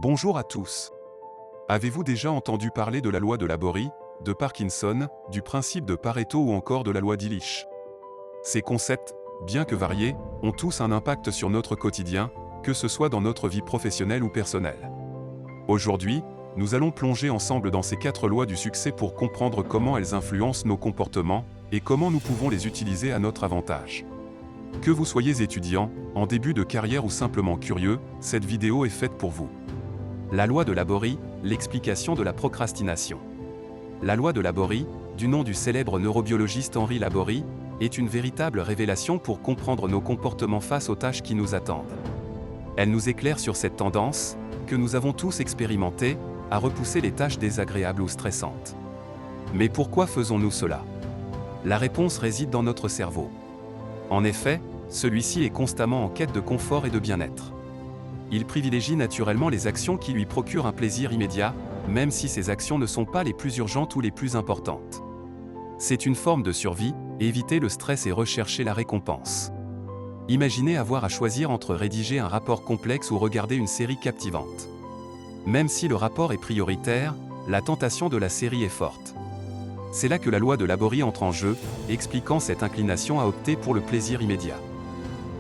Bonjour à tous. Avez-vous déjà entendu parler de la loi de Laborie, de Parkinson, du principe de Pareto ou encore de la loi d'Illich? Ces concepts, bien que variés, ont tous un impact sur notre quotidien, que ce soit dans notre vie professionnelle ou personnelle. Aujourd'hui, nous allons plonger ensemble dans ces 4 lois du succès pour comprendre comment elles influencent nos comportements et comment nous pouvons les utiliser à notre avantage. Que vous soyez étudiant, en début de carrière ou simplement curieux, cette vidéo est faite pour vous. La loi de Laborie, l'explication de la procrastination. La loi de Laborie, du nom du célèbre neurobiologiste Henri Laborie, est une véritable révélation pour comprendre nos comportements face aux tâches qui nous attendent. Elle nous éclaire sur cette tendance, que nous avons tous expérimentée, à repousser les tâches désagréables ou stressantes. Mais pourquoi faisons-nous cela? La réponse réside dans notre cerveau. En effet, celui-ci est constamment en quête de confort et de bien-être. Il privilégie naturellement les actions qui lui procurent un plaisir immédiat, même si ces actions ne sont pas les plus urgentes ou les plus importantes. C'est une forme de survie, éviter le stress et rechercher la récompense. Imaginez avoir à choisir entre rédiger un rapport complexe ou regarder une série captivante. Même si le rapport est prioritaire, la tentation de la série est forte. C'est là que la loi de Laborie entre en jeu, expliquant cette inclination à opter pour le plaisir immédiat.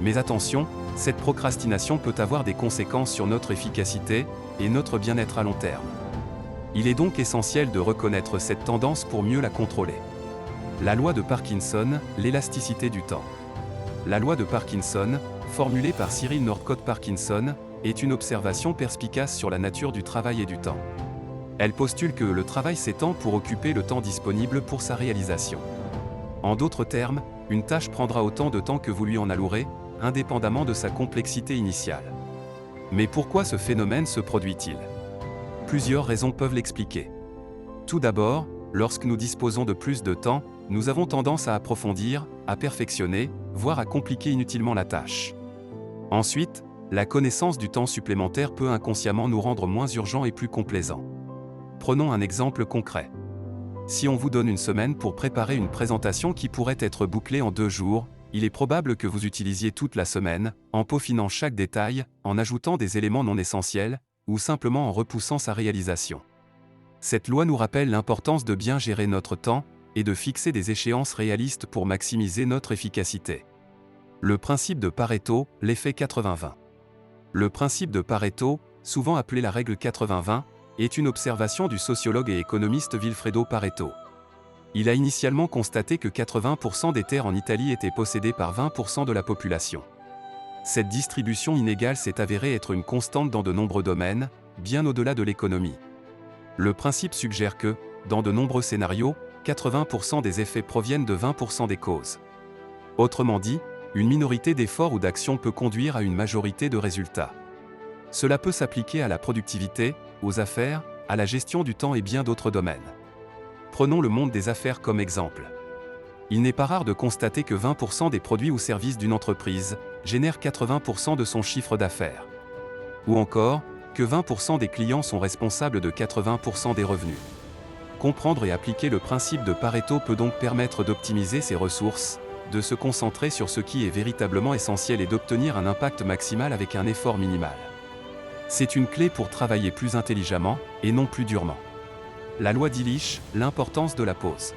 Mais attention, cette procrastination peut avoir des conséquences sur notre efficacité et notre bien-être à long terme. Il est donc essentiel de reconnaître cette tendance pour mieux la contrôler. La loi de Parkinson, l'élasticité du temps. La loi de Parkinson, formulée par Cyril Northcote Parkinson, est une observation perspicace sur la nature du travail et du temps. Elle postule que le travail s'étend pour occuper le temps disponible pour sa réalisation. En d'autres termes, une tâche prendra autant de temps que vous lui en allouerez, indépendamment de sa complexité initiale. Mais pourquoi ce phénomène se produit-il? Plusieurs raisons peuvent l'expliquer. Tout d'abord, lorsque nous disposons de plus de temps, nous avons tendance à approfondir, à perfectionner, voire à compliquer inutilement la tâche. Ensuite, la connaissance du temps supplémentaire peut inconsciemment nous rendre moins urgents et plus complaisants. Prenons un exemple concret. Si on vous donne une semaine pour préparer une présentation qui pourrait être bouclée en 2 jours, il est probable que vous utilisiez toute la semaine, en peaufinant chaque détail, en ajoutant des éléments non essentiels, ou simplement en repoussant sa réalisation. Cette loi nous rappelle l'importance de bien gérer notre temps, et de fixer des échéances réalistes pour maximiser notre efficacité. Le principe de Pareto, l'effet 80-20. Le principe de Pareto, souvent appelé la règle 80-20, est une observation du sociologue et économiste Vilfredo Pareto. Il a initialement constaté que 80% des terres en Italie étaient possédées par 20% de la population. Cette distribution inégale s'est avérée être une constante dans de nombreux domaines, bien au-delà de l'économie. Le principe suggère que, dans de nombreux scénarios, 80% des effets proviennent de 20% des causes. Autrement dit, une minorité d'efforts ou d'actions peut conduire à une majorité de résultats. Cela peut s'appliquer à la productivité, aux affaires, à la gestion du temps et bien d'autres domaines. Prenons le monde des affaires comme exemple. Il n'est pas rare de constater que 20% des produits ou services d'une entreprise génèrent 80% de son chiffre d'affaires. Ou encore, que 20% des clients sont responsables de 80% des revenus. Comprendre et appliquer le principe de Pareto peut donc permettre d'optimiser ses ressources, de se concentrer sur ce qui est véritablement essentiel et d'obtenir un impact maximal avec un effort minimal. C'est une clé pour travailler plus intelligemment, et non plus durement. La loi d'Illich, l'importance de la pause.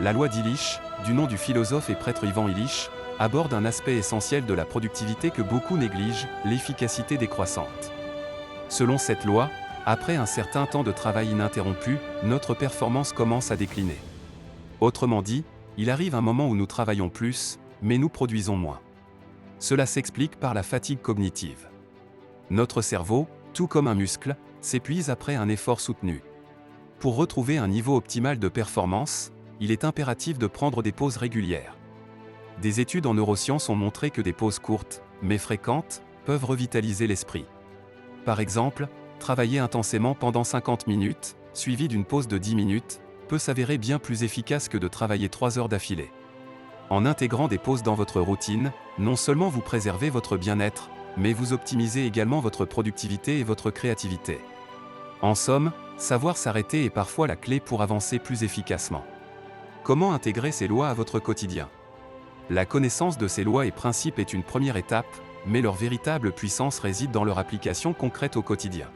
La loi d'Illich, du nom du philosophe et prêtre Ivan Illich, aborde un aspect essentiel de la productivité que beaucoup négligent, l'efficacité décroissante. Selon cette loi, après un certain temps de travail ininterrompu, notre performance commence à décliner. Autrement dit, il arrive un moment où nous travaillons plus, mais nous produisons moins. Cela s'explique par la fatigue cognitive. Notre cerveau, tout comme un muscle, s'épuise après un effort soutenu. Pour retrouver un niveau optimal de performance, il est impératif de prendre des pauses régulières. Des études en neurosciences ont montré que des pauses courtes, mais fréquentes, peuvent revitaliser l'esprit. Par exemple, travailler intensément pendant 50 minutes, suivi d'une pause de 10 minutes, peut s'avérer bien plus efficace que de travailler 3 heures d'affilée. En intégrant des pauses dans votre routine, non seulement vous préservez votre bien-être, mais vous optimisez également votre productivité et votre créativité. En somme, savoir s'arrêter est parfois la clé pour avancer plus efficacement. Comment intégrer ces lois à votre quotidien? La connaissance de ces lois et principes est une première étape, mais leur véritable puissance réside dans leur application concrète au quotidien.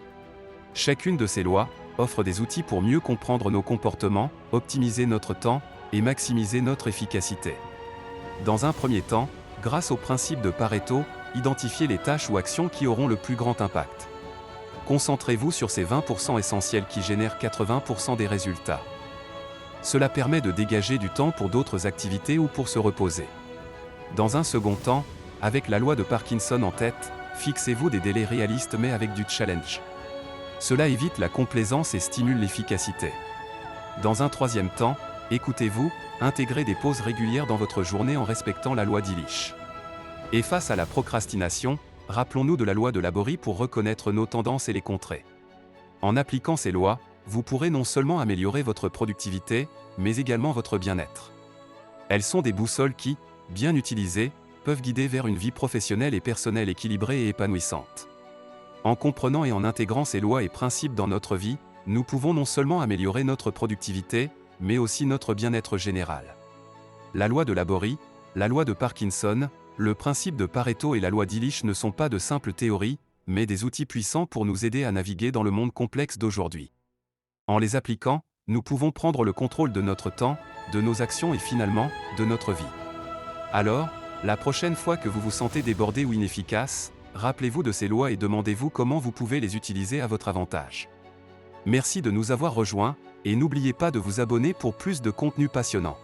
Chacune de ces lois offre des outils pour mieux comprendre nos comportements, optimiser notre temps et maximiser notre efficacité. Dans un premier temps, grâce au principe de Pareto, identifiez les tâches ou actions qui auront le plus grand impact. Concentrez-vous sur ces 20% essentiels qui génèrent 80% des résultats. Cela permet de dégager du temps pour d'autres activités ou pour se reposer. Dans un second temps, avec la loi de Parkinson en tête, fixez-vous des délais réalistes mais avec du challenge. Cela évite la complaisance et stimule l'efficacité. Dans un troisième temps, écoutez-vous, intégrez des pauses régulières dans votre journée en respectant la loi d'Illich. Et face à la procrastination, rappelons-nous de la loi de Laborie pour reconnaître nos tendances et les contrer. En appliquant ces lois, vous pourrez non seulement améliorer votre productivité, mais également votre bien-être. Elles sont des boussoles qui, bien utilisées, peuvent guider vers une vie professionnelle et personnelle équilibrée et épanouissante. En comprenant et en intégrant ces lois et principes dans notre vie, nous pouvons non seulement améliorer notre productivité, mais aussi notre bien-être général. La loi de Laborie, la loi de Parkinson, le principe de Pareto et la loi d'Illich ne sont pas de simples théories, mais des outils puissants pour nous aider à naviguer dans le monde complexe d'aujourd'hui. En les appliquant, nous pouvons prendre le contrôle de notre temps, de nos actions et finalement, de notre vie. Alors, la prochaine fois que vous vous sentez débordé ou inefficace, rappelez-vous de ces lois et demandez-vous comment vous pouvez les utiliser à votre avantage. Merci de nous avoir rejoints, et n'oubliez pas de vous abonner pour plus de contenu passionnant.